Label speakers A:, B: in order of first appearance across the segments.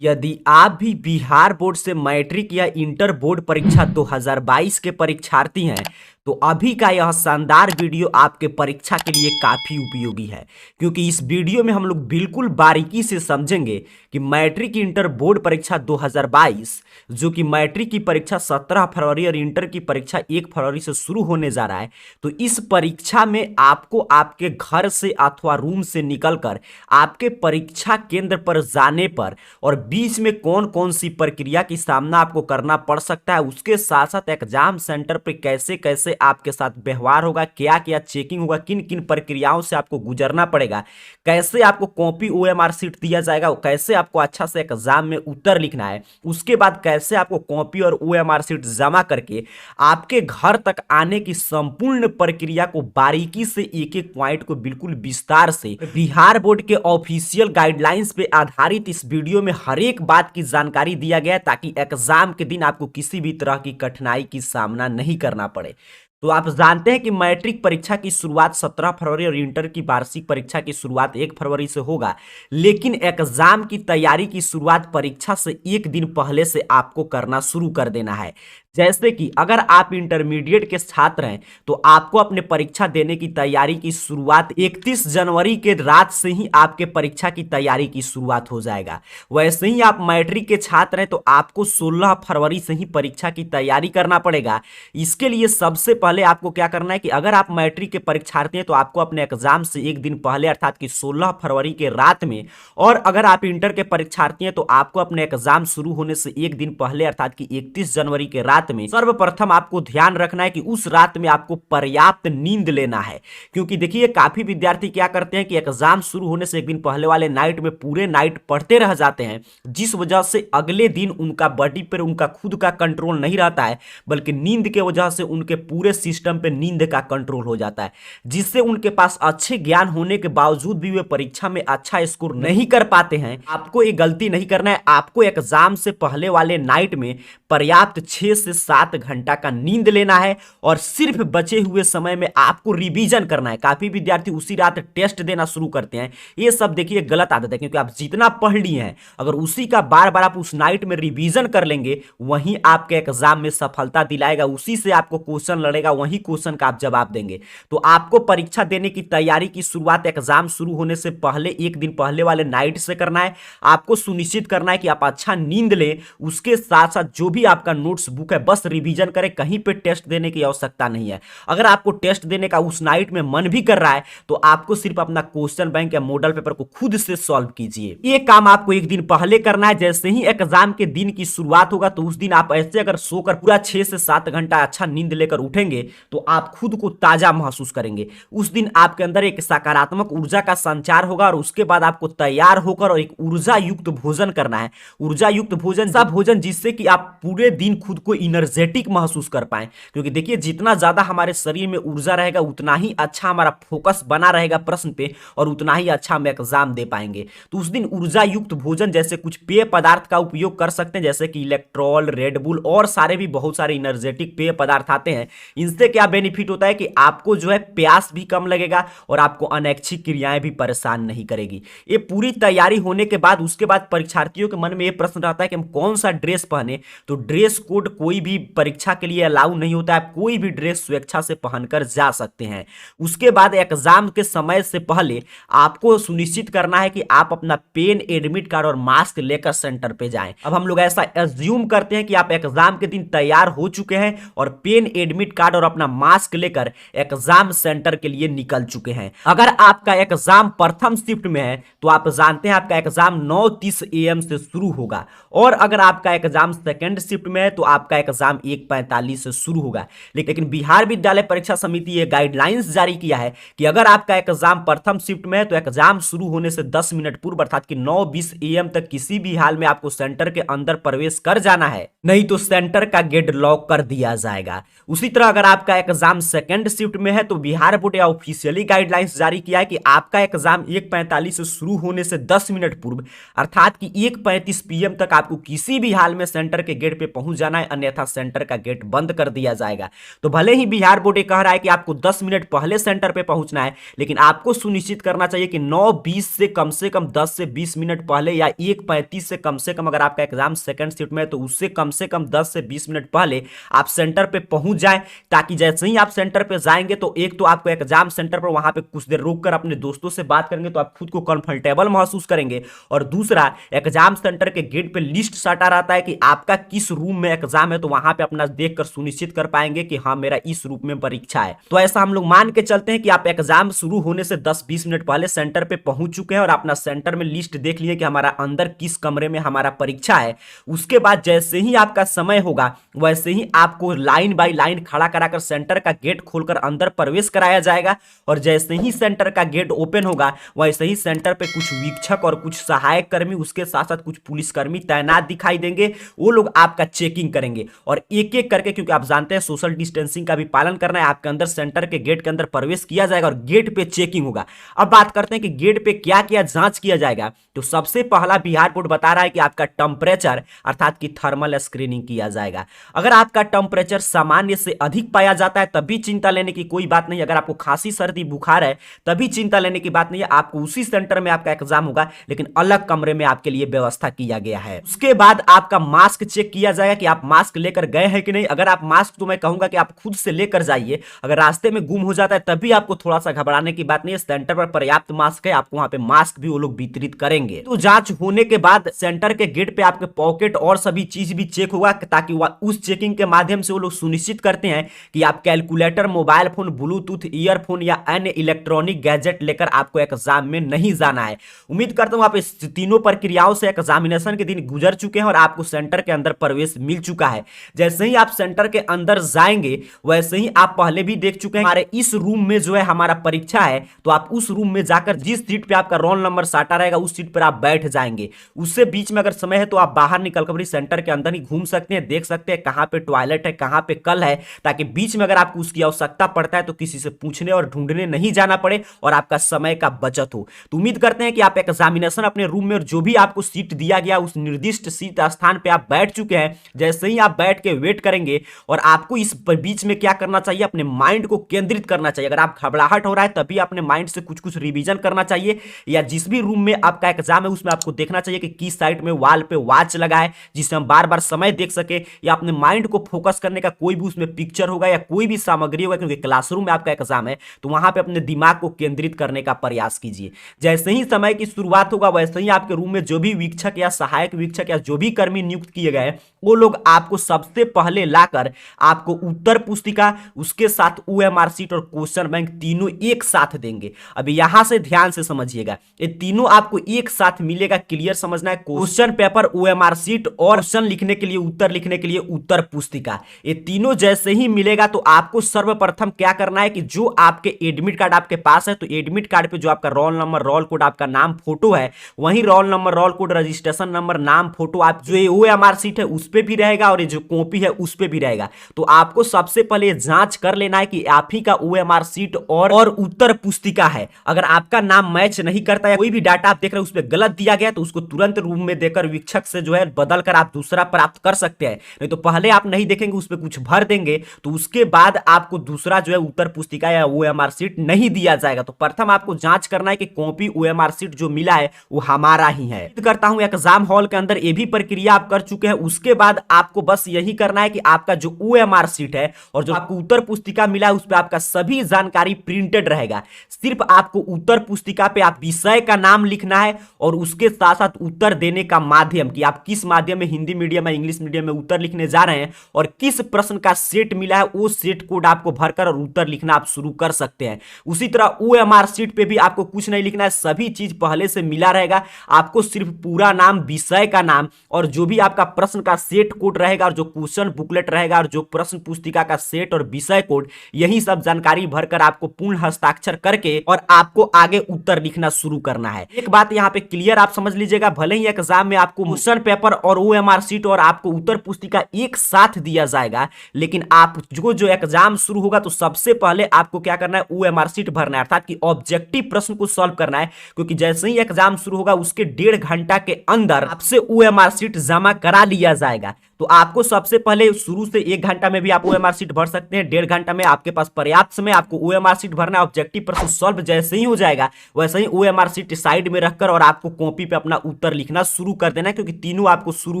A: यदि आप भी बिहार बोर्ड से मैट्रिक या इंटर बोर्ड परीक्षा 2022 के परीक्षार्थी हैं तो अभी का यह शानदार वीडियो आपके परीक्षा के लिए काफी उपयोगी है, क्योंकि इस वीडियो में हम लोग बिल्कुल बारीकी से समझेंगे कि मैट्रिक इंटर बोर्ड परीक्षा 2022 जो कि मैट्रिक की परीक्षा 17 फरवरी और इंटर की परीक्षा 1 फरवरी से शुरू होने जा रहा है। तो इस परीक्षा में आपको आपके घर से अथवा रूम से निकलकर आपके परीक्षा केंद्र पर जाने पर और बीच में कौन कौन सी प्रक्रिया की सामना आपको करना पड़ सकता है, उसके साथ साथ एग्जाम सेंटर पे कैसे कैसे आपके साथ व्यवहार होगा, क्या क्या चेकिंग होगा, किन किन प्रक्रियाओं से आपको गुजरना पड़ेगा, कैसे आपको कॉपी ओएमआर शीट दिया जाएगा, कैसे आपको अच्छा से एग्जाम में उत्तर लिखना है, उसके बाद कैसे आपको कॉपी और ओएमआर शीट जमा करके आपके घर तक आने की संपूर्ण प्रक्रिया को बारीकी से एक एक पॉइंट को बिल्कुल विस्तार से बिहार बोर्ड के ऑफिशियल गाइडलाइंस पे आधारित इस वीडियो में हर एक बात की जानकारी दिया गया है, ताकि एग्जाम के दिन आपको किसी भी तरह की कठिनाई की सामना नहीं करना पड़े। तो आप जानते हैं कि मैट्रिक परीक्षा की शुरुआत 17 फरवरी और इंटर की वार्षिक परीक्षा की शुरुआत 1 फरवरी से होगा, लेकिन एग्जाम की तैयारी की शुरुआत परीक्षा से एक दिन पहले से आपको करना शुरू कर देना है। जैसे कि अगर आप इंटरमीडिएट के छात्र हैं तो आपको अपने परीक्षा देने की तैयारी की शुरुआत 31 जनवरी के रात से ही आपके परीक्षा की तैयारी की शुरुआत हो जाएगा। वैसे ही आप मैट्रिक के छात्र हैं तो आपको 16 फरवरी से ही परीक्षा की तैयारी करना पड़ेगा। इसके लिए सबसे पहले आपको क्या करना है कि अगर आप मैट्रिक के परीक्षार्थी हैं तो आपको अपने एग्जाम से एक दिन पहले अर्थात कि 16 फरवरी के रात में, और अगर आप इंटर के परीक्षार्थी हैं तो आपको अपने एग्जाम शुरू होने से एक दिन पहले अर्थात कि 31 जनवरी के रात में सर्वप्रथम आपको ध्यान रखना है कि उस रात में आपको पर्याप्त नींद लेना है। क्योंकि देखिए काफी विद्यार्थी क्या करते हैं कि एग्जाम शुरू होने से एक दिन पहले वाले नाइट में पूरे नाइट पढ़ते रह जाते हैं, जिस वजह से अगले दिन उनका बॉडी पर उनका खुद का कंट्रोल नहीं रहता है, बल्कि नींद के वजह से उनके पूरे सिस्टम पे नींद का कंट्रोल हो जाता है, जिससे उनके पास अच्छे ज्ञान होने के बावजूद भी वे परीक्षा में अच्छा स्कोर नहीं कर पाते हैं। आपको ये गलती नहीं करना है। आपको एग्जाम से पहले वाले नाइट में पर्याप्त 6 से 7 घंटा का नींद लेना है और सिर्फ बचे हुए समय में आपको रिवीजन करना है। काफी विद्यार्थी उसी रात टेस्ट देना शुरू करते हैं। ये सब देखिए गलत आदत है, क्योंकि आप जितना पढ़ लिए हैं अगर उसी का बार बार आप उस नाइट में रिवीजन कर लेंगे, वहीं आपके एग्जाम में सफलता दिलाएगा, उसी से आपको क्वेश्चन लड़ेगा, वही क्वेश्चन का आप जवाब देंगे। तो आपको परीक्षा देने की तैयारी की शुरुआत एग्जाम शुरू होने से पहले एक दिन पहले वाले नाइट से करना है। आपको सुनिश्चित करना है कि आप अच्छा नींद लें, उसके साथ साथ जो भी आपका नोट्स बुक है बस रिवीजन करें, कहीं पे टेस्ट देने की आवश्यकता नहीं है। अगर आपको टेस्ट देने का उस नाइट में मन भी कर रहा है तो आपको सिर्फ अपना क्वेश्चन बैंक या मॉडल पेपर को खुद से सॉल्व कीजिए। ये काम आपको एक दिन पहले करना है। जैसे ही एग्जाम के दिन की शुरुआत होगा तो उस दिन आप ऐसे अगर सोकर पूरा 6 से 7 घंटा अच्छा नींद लेकर उठेंगे तो आप खुद को ताजा महसूस करेंगे। उस दिन आपके अंदर एक सकारात्मक ऊर्जा का संचार होगा और उसके बाद आपको तैयार होकर और एक ऊर्जा युक्त भोजन करना है। ऊर्जा युक्त भोजन सा भोजन जिससे कि आप पूरे दिन खुद को एनर्जेटिक महसूस कर पाए, क्योंकि देखिए जितना ज्यादा हमारे शरीर में ऊर्जा रहेगा उतना ही अच्छा हमारा फोकस बना रहेगा प्रश्न पे और उतना ही अच्छा हम एग्जाम दे पाएंगे। तो उस दिन ऊर्जा युक्त भोजन जैसे कुछ पेय पदार्थ का उपयोग कर सकते हैं, जैसे कि इलेक्ट्रॉल, रेडबुल और सारे भी बहुत सारे एनर्जेटिक पेय पदार्थ आते हैं। इनसे क्या बेनिफिट होता है कि आपको जो है प्यास भी कम लगेगा और आपको अनैच्छिक क्रियाएं भी परेशान नहीं करेगी। ये पूरी तैयारी होने के बाद उसके बाद परीक्षार्थियों के मन में ये प्रश्न रहता है कि हम कौन सा ड्रेस पहने। तो ड्रेस कोड कोई भी परीक्षा के लिए अलाउ नहीं होता है, कोई भी ड्रेस स्वेच्छा से पहनकर जा सकते हैं। उसके बाद एग्जाम के समय से पहले आपको सुनिश्चित करना है कि आप अपना पेन, एडमिट कार्ड और मास्क लेकर सेंटर पे जाएं। अब हम लोग ऐसा एज्यूम करते हैं कि आप एग्जाम के दिन तैयार हो चुके हैं और पेन, एडमिट कार्ड और अपना मास्क लेकर एग्जाम सेंटर के लिए निकल चुके हैं। अगर आपका एग्जाम प्रथम शिफ्ट में है तो आप जानते हैं आपका एग्जाम 9:30 AM से शुरू होगा, और अगर आपका एग्जाम सेकेंड शिफ्ट में है तो आपका एग्जाम 1:45 से शुरू होगा। लेकिन बिहार विद्यालय परीक्षा समिति ये गाइडलाइंस जारी किया है कि अगर आपका एग्जाम प्रथम शिफ्ट में है तो एग्जाम शुरू होने से 10 मिनट पूर्व अर्थात कि 9:20 AM तक किसी भी हाल में आपको सेंटर के अंदर प्रवेश कर जाना है, नहीं तो सेंटर का गेट लॉक कर दिया जाएगा। उसी तरह अगर अगर आपका एग्जाम सेकंड शिफ्ट में है तो बिहार बोर्ड या ऑफिशियली गाइडलाइंस जारी किया है कि आपका एग्जाम 1:45 से शुरू होने से 10 मिनट पूर्व अर्थात कि 1:35 PM तक आपको किसी भी हाल में सेंटर के गेट पे पहुंच जाना है, अन्यथा सेंटर का गेट बंद कर दिया जाएगा। तो भले ही बिहार बोर्ड ये कह रहा है कि आपको 10 मिनट पहले सेंटर पे पहुंचना है, लेकिन आपको सुनिश्चित करना चाहिए कि 9:20 से कम 10 से 20 मिनट पहले या 1:35 से कम अगर आपका एग्जाम सेकंड शिफ्ट में है तो उससे कम 10 से 20 मिनट पहले आप सेंटर पे पहुंच जाए, ताकि जैसे ही आप सेंटर पे जाएंगे तो एक तो आपको एग्जाम सेंटर पर वहां पे कुछ देर रुक कर अपने दोस्तों से बात करेंगे तो आप खुद को कंफर्टेबल महसूस करेंगे, और दूसरा एग्जाम सेंटर के गेट पे लिस्ट सटा रहता है कि आपका किस रूम में एग्जाम है, तो वहां पे अपना देखकर सुनिश्चित कर पाएंगे कि हाँ मेरा इस रूम में परीक्षा है। तो ऐसा हम लोग मान के चलते हैं कि आप एग्जाम शुरू होने से 10-20 मिनट पहले सेंटर पे पहुंच चुके हैं और अपना सेंटर में लिस्ट देख लिए कि हमारा अंदर किस कमरे में हमारा परीक्षा है। उसके बाद जैसे ही आपका समय होगा वैसे ही आपको लाइन बाय लाइन खड़ा कराकर सेंटर का गेट खोलकर अंदर प्रवेश कराया जाएगा, और जैसे ही सेंटर का गेट ओपन होगा वैसे ही सेंटर पे कुछ वीक्षक और कुछ सहायक कर्मी, उसके साथ साथ कुछ पुलिसकर्मी तैनात दिखाई देंगे। वो लोग आपका चेकिंग करेंगे और एक एक करके, क्योंकि आप जानते हैं सोशल डिस्टेंसिंग का भी पालन करना है, आपके अंदर सेंटर के गेट के अंदर प्रवेश किया जाएगा और गेट पे चेकिंग होगा। अब बात करते हैं कि गेट पे क्या क्या जांच किया जाएगा। तो सबसे पहला बिहार बोर्ड बता रहा है कि आपका टेम्परेचर अर्थात कि थर्मल स्क्रीनिंग किया जाएगा। अगर आपका टेम्परेचर सामान्य से अधिक पाया जाता है तभी चिंता लेने की कोई बात नहीं। अगर आपको खांसी सर्दी बुखार है तभी चिंता लेने की बात नहीं है, आपको उसी सेंटर में आपका एग्जाम होगा, लेकिन अलग कमरे में आपके लिए व्यवस्था किया गया है। उसके बाद आपका मास्क चेक किया जाएगा कि आप मास्क लेकर गए हैं कि नहीं। अगर आप मास्क, तो मैं कहूंगा कि आप खुद से लेकर जाइए, अगर रास्ते में गुम हो जाता है तभी आपको थोड़ा सा घबराने की बात नहीं है। सेंटर पर पर्याप्त मास्क है, आपको वहां पे मास्क भी वो लोग वितरित करेंगे। तो जांच होने के बाद सेंटर के गेट पे आपके पॉकेट और सभी चीज भी चेक होगा, ताकि उस चेकिंग के माध्यम से वो लोग सुनिश्चित करते हैं कि आप calculator, mobile phone, Bluetooth earphone या अन्य इलेक्ट्रॉनिक गैजेट लेकर आपको एग्जाम में नहीं जाना है। उम्मीद करता हूं आप इस तीनों प्रक्रियाओं से एग्जामिनेशन के दिन गुजर चुके हैं और आपको सेंटर के अंदर प्रवेश मिल चुका है। जैसे ही आप सेंटर के अंदर जाएंगे वैसे ही आप पहले भी देख चुके हैं हमारे इस रूम में जो है हमारा परीक्षा है, तो आप उस रूम में जाकर जिस सीट पे आपका रोल नंबर साटा रहेगा उस सीट पर आप बैठ जाएंगे। उससे बीच में अगर समय है तो आप बाहर निकलकर सेंटर के अंदर ही घूम सकते हैं, देख सकते हैं कहां पे टॉयलेट है, कहां पे कल है, ताकि बीच में अगर आपको उसकी आवश्यकता पड़ता है तो किसी से पूछने और ढूंढने नहीं जाना पड़े और आपका समय का बचत हो। तो उम्मीद करते हैं कि आप एग्जामिनेशन अपने रूम में और जो भी आपको सीट दिया गया उस निर्दिष्ट सीट स्थान पे आप बैठ चुके हैं। जैसे ही आप बैठ के वेट करेंगे, और आपको इस बीच में क्या करना चाहिए, अपने माइंड को केंद्रित करना चाहिए। अगर आप घबराहट हो रहा है तभी अपने माइंड से कुछ कुछ रिवीजन करना चाहिए, या जिस भी रूम में आपका एग्जाम है उसमें आपको देखना चाहिए कि किस साइड में वॉल पे वॉच लगा है जिससे हम बार बार समय देख सके, या अपने माइंड को फोकस करने का कोई भी उसमें पिक्चर होगा या कोई भी सामग्री होगा, क्योंकि क्लासरूम में आपका एग्जाम है तो वहां पे अपने दिमाग को केंद्रित करने का प्रयास कीजिए। जैसे ही समय की शुरुआत होगा वैसे ही आपके रूम में जो भी वीक्षक या सहायक वीक्षक या जो भी कर्मी नियुक्त किए गए वो लोग आपको सबसे पहले लाकर आपको उत्तर पुस्तिका, उसके साथ ओएमआर शीट और क्वेश्चन बैंक तीनों एक साथ देंगे। अभी यहां से ध्यान से समझिएगा, ये तीनों आपको एक साथ मिलेगा, क्लियर समझना है। क्वेश्चन पेपर, ओएमआर शीट और क्वेश्चन लिखने के लिए, उत्तर लिखने के लिए उत्तर पुस्तिका, ये तीनों जैसे ही मिलेगा तो आपको सर्वप्रथम क्या करना है कि जो आपके एडमिट कार्ड आपके पास है तो एडमिट कार्ड पे जो आपका रोल नंबर, रोल कोड, आपका नाम, फोटो है, वही roll number, roll code, registration number, नाम, फोटो आप जो ओएमआर शीट है उस पे भी रहेगा और ये जो कॉपी है उस पे भी रहेगा। तो आपको सबसे पहले जांच कर लेना है कि आप ही का ओएमआर शीट और उत्तर पुस्तिका है। अगर आपका नाम मैच नहीं करता है, कोई भी डाटा आप देख रहे हो उस पे गलत दिया गया तो उसको तुरंत रूम में देकर वीक्षक से जो है बदल कर आप दूसरा प्राप्त कर सकते हैं। नहीं तो पहले आप नहीं देखेंगे, उस पे कुछ भर देंगे तो उसके बाद आपको दूसरा जो है उत्तर पुस्तिका या ओएमआर शीट नहीं दिया जाएगा। तो प्रथम आपको जांच करना है कि कॉपी ओएमआर शीट जो मिला है वो हमारा ही है। करता हूं एग्जाम हॉल के अंदर ये भी प्रक्रिया आप कर चुके हैं। उसके बाद आपको बस यही करना है कि आपका जो ओएमआर शीट है और जो आपको उत्तर पुस्तिका मिला है उस पे आपका सभी जानकारी प्रिंटेड रहेगा। सिर्फ आपको उत्तर पुस्तिका पे आप विषय का नाम लिखना है और उसके साथ साथ उत्तर देने का माध्यम, कि आप किस माध्यम में, हिंदी मीडियम या इंग्लिश मीडियम में उत्तर लिखने जा रहे हैं और किस प्रश्न का सेट मिला है वो सेट कोड आपको भरकर और उत्तर लिखना आप शुरू कर सकते हैं। उसी तरह ओएमआर शीट पे भी आपको कुछ नहीं लिखना है, सभी चीज पहले से मिला रहेगा। आपको सिर्फ पूरा नाम, विषय का नाम और जो भी आपका प्रश्न का सेट कोड रहेगा और जो क्वेश्चन बुकलेट रहेगा और जो प्रश्न पुस्तिका का सेट और विषय कोड, यही सब जानकारी भरकर आपको पूर्ण हस्ताक्षर करके और आपको आगे उत्तर लिखना शुरू करना है। एक बात यहाँ पे क्लियर आप समझ लीजिएगा, भले ही एग्जाम में आपको क्वेश्चन पेपर और ओएमआर शीट और आपको उत्तर पुस्तिका एक साथ दिया जाएगा, लेकिन आप जो जो एग्जाम शुरू होगा तो सबसे पहले आपको क्या करना है, ओएमआर शीट भरना है, अर्थात कि ऑब्जेक्टिव प्रश्न को सॉल्व करना है। क्योंकि जैसे ही एग्जाम शुरू होगा उसके 1.5 घंटा के अंदर आपसे ओएमआर शीट जमा करा लिया जाएगा। तो आपको सबसे पहले शुरू से 1 घंटा में भी आप ओएमआर शीट भर सकते हैं, 1.5 घंटा में आपके पास पर्याप्त समय, आपको ओएमआर शीट भरना है। ऑब्जेक्टिव प्रश्न सॉल्व जैसे ही हो जाएगा वैसे ही ओएमआर शीट साइड में रखकर और आपको कॉपी पे अपना उत्तर लिखना शुरू कर देना है, क्योंकि तीनों आपको शुरू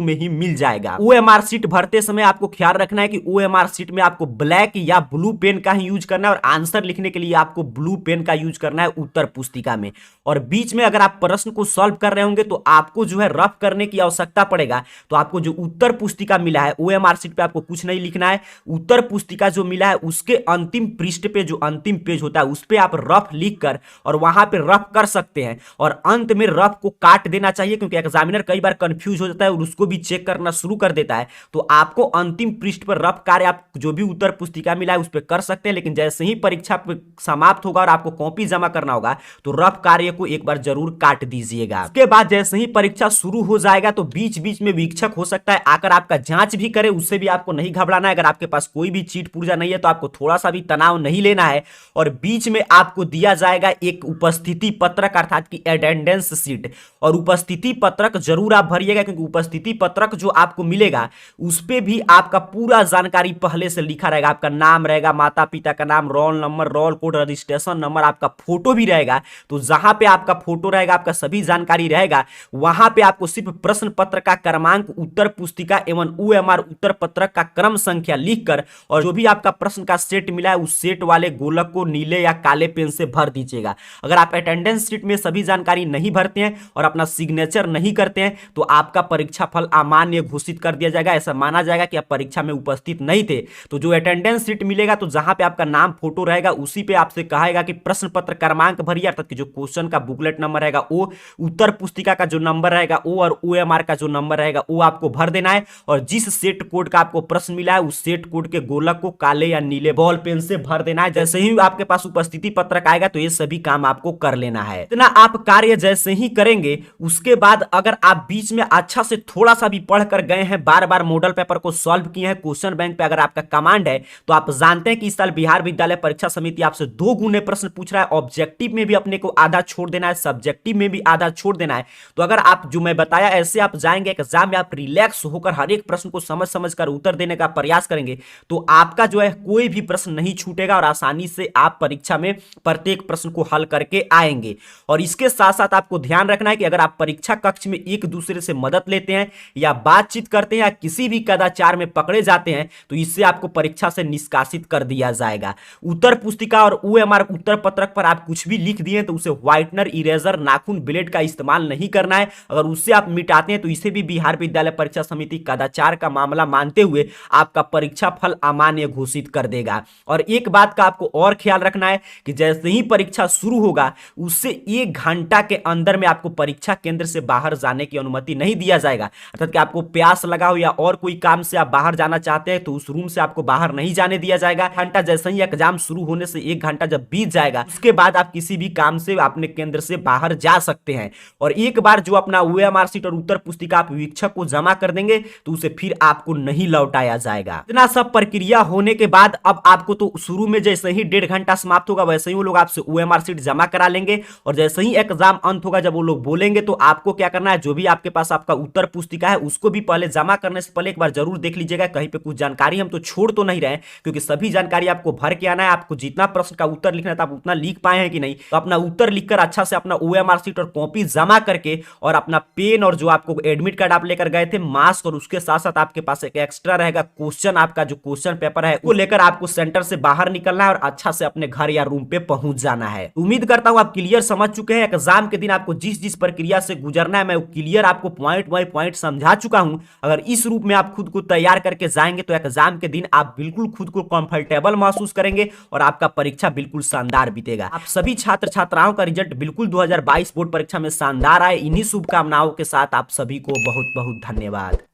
A: में ही मिल जाएगा। ओएमआर शीट भरते समय आपको ख्याल रखना है कि ओएमआर शीट में आपको ब्लैक या ब्लू पेन का ही यूज करना है और आंसर लिखने के लिए आपको ब्लू पेन का यूज करना है उत्तर पुस्तिका में। और बीच में अगर आप प्रश्न को सॉल्व कर रहे होंगे तो आपको जो है रफ करने की आवश्यकता पड़ेगा। तो आपको जो उत्तर पुस्तिका मिला है, ओएमआर शीट पे आपको कुछ नहीं लिखना है, उत्तर पुस्तिका जो मिला है उसके अंतिम पृष्ठ पे जो अंतिम पेज होता है उस पे आप रफ लिखकर और वहां पे रफ कर सकते हैं और अंत में रफ को काट देना चाहिए, क्योंकि एग्जामिनर कई बार कंफ्यूज हो जाता है और उसको भी चेक करना शुरू कर देता है। तो आपको अंतिम पृष्ठ पर रफ कार्य आप जो भी उत्तर पुस्तिका मिला है उस पर कर सकते हैं, लेकिन जैसे ही परीक्षा समाप्त होगा और आपको कॉपी जमा करना होगा तो रफ कार्य को एक बार जरूर काट दीजिएगा। उसके बाद जैसे ही परीक्षा शुरू हो जाएगा तो बीच बीच में वीक्षक हो सकता है आकर आपका जांच भी करे, उससे भी आपको नहीं घबराना है। अगर आपके पास कोई भी चीट पुर्जा नहीं है तो आपको थोड़ा सा भी तनाव नहीं लेना है। और बीच में आपको दिया जाएगा एक उपस्थिति पत्रक अर्थात कि अटेंडेंस शीट, और उपस्थिति पत्रक जरूर आप भरिएगा, क्योंकि उपस्थिति पत्रक जो आपको मिलेगा उस पे भी आपका पूरा जानकारी पहले से लिखा रहेगा। आपका नाम रहेगा, माता पिता का नाम, roll number, roll code, registration number, आपका फोटो भी रहेगा। तो जहां पे आपका फोटो रहेगा, आपका सभी जानकारी रहेगा, वहां पे आपको सिर्फ प्रश्न पत्र का क्रमांक, उत्तर पुस्तिका एवं ओएमआर उत्तर पत्रक का क्रम संख्या लिखकर और जो भी आपका प्रश्न का सेट मिला है उस सेट वाले गोलक को नीले या काले पेन से भर दीजिएगा। अगर आप अटेंडेंस शीट में सभी जानकारी नहीं भरते हैं और अपना सिग्नेचर नहीं करते हैं तो आपका परीक्षा फल अमान्य घोषित कर दिया जाएगा। ऐसा माना जाएगा कि आप परीक्षा में उपस्थित नहीं थे। तो जो अटेंडेंस शीट मिलेगा तो जहां पे आपका नाम, फोटो रहेगा उसी पे आपसे कहेगा कि प्रश्न पत्र क्रमांक भरिए, अर्थात कि जो क्वेश्चन का बुकलेट नंबर रहेगा वो, उत्तर पुस्तिका का जो नंबर रहेगा वो और ओएमआर का जो नंबर रहेगा वो आपको भर देना है। और जिस सेट कोड का आपको प्रश्न मिला है उस सेट कोड के गोलक को काले या नीले बॉल पेन से भर देना है। जैसे ही आपके पास उपस्थिति पत्रक आएगा तो ये सभी काम आपको कर लेना है। इतना आप कार्य जैसे ही करेंगे उसके बाद अगर आप बीच में अच्छा से थोड़ा सा भी पढ़ कर गए हैं, बार बार मॉडल पेपर को सॉल्व किए हैं, क्वेश्चन बैंक पे अगर आपका कमांड है तो आप जानते हैं कि इस साल बिहार विद्यालय परीक्षा समिति आपसे 2 गुने प्रश्न पूछ रहा है। ऑब्जेक्टिव में भी अपने को आधा छोड़ देना है, सब्जेक्टिव में भी आधा छोड़ देना है। तो अगर आप जो मैं बताया ऐसे आप जाएंगे एग्जाम में, आप रिलैक्स होकर हर एक प्रश्न को समझ कर उत्तर देने का प्रयास करेंगे तो आपका जो है कोई भी प्रश्न नहीं छूटेगा और आसानी से आप परीक्षा में प्रत्येक प्रश्न को हल करके आएंगे। और इसके साथ साथ आपको ध्यान रखना है कि अगर आप परीक्षा कक्ष में एक दूसरे से मदद लेते हैं या बातचीत करते हैं या किसी भी कदाचार में पकड़े जाते हैं तो इससे आपको परीक्षा से निष्कासित कर दिया जाएगा। उत्तर पुस्तिका और ओएमआर उत्तर पत्रक पर आप कुछ भी लिख दिए तो उसे व्हाइटनर, इरेजर, नाखून, ब्लेड का इस्तेमाल नहीं करना है। अगर उससे आप मिटाते हैं तो इसे भी बिहार विद्यालय परीक्षा समिति कदाचार का मामला मानते हुए आपका परीक्षा फल अमान्य घोषित कर देगा। और एक बात का आपको और ख्याल रखना है कि जैसे ही परीक्षा शुरू होगा उससे 1 घंटा के अंदर में आपको परीक्षा केंद्र से बाहर जाने की अनुमति नहीं दिया जाएगा। अर्थात कि आपको प्यास लगा हो या और कोई काम से आप बाहर जाना चाहते हैं तो उस रूम से आपको बाहर नहीं जाने दिया जाएगा। घंटा जैसे ही एग्जाम शुरू होने से 1 घंटा जब बीत जाएगा उसके बाद आप किसी भी काम से अपने केंद्र से बाहर जा सकते हैं। और एक बार जो अपना ओएमआर शीट और उत्तर पुस्तिका आप वीक्षक को जमा कर देंगे तो उसे फिर आपको नहीं लौटाया जाएगा। इतना सब प्रक्रिया होने के बाद अब आपको तो शुरू में जैसे ही 1.5 घंटा समाप्त होगा वैसे ही वो लोग आपसे ओएमआर शीट जमा करा लेंगे और जैसे ही एग्जाम अंत होगा जब वो लोग बोलेंगे तो आपको क्या करना है, जो भी आपके पास आपका उत्तर पुस्तिका है उसको भी पहले जमा करने से पहले एक बार जरूर देख लीजिएगा कहीं पे कुछ जानकारी हम तो छोड़ तो नहीं रहे, क्योंकि सभी जानकारी आपको भर के आना है। आपको जितना प्रश्न का उत्तर लिखना था आप उतना लिख पाए हैं कि नहीं, तो अपना उत्तर लिखकर अच्छा से अपना ओएमआर शीट और कॉपी जमा करके और अपना पेन और जो आपको एडमिट कार्ड आप लेकर गए थे, मास्क, और उसके साथ साथ आपके पास एक एक्स्ट्रा रहेगा क्वेश्चन, आपका जो क्वेश्चन पेपर है वो लेकर आपको सेंटर से बाहर निकलना है और अच्छा से अपने घर या रूम पे पहुंच जाना है। उम्मीद करता हूं आप क्लियर समझ चुके हैं। एग्जाम के दिन आपको जिस जिस प्रक्रिया से गुजरना है मैं क्लियर आपको पॉइंट बाय पॉइंट समझा चुका हूं। अगर इस रूप में आप खुद को तैयार करके जाएंगे तो एग्जाम के दिन आप बिल्कुल खुद को कंफर्टेबल महसूस करेंगे और आपका परीक्षा बिल्कुल शानदार बीतेगा। आप सभी छात्र छात्राओं का रिजल्ट बिल्कुल 2022 बोर्ड परीक्षा में शानदार आए। इन्हीं शुभकामनाओं के साथ आप सभी को बहुत बहुत धन्यवाद।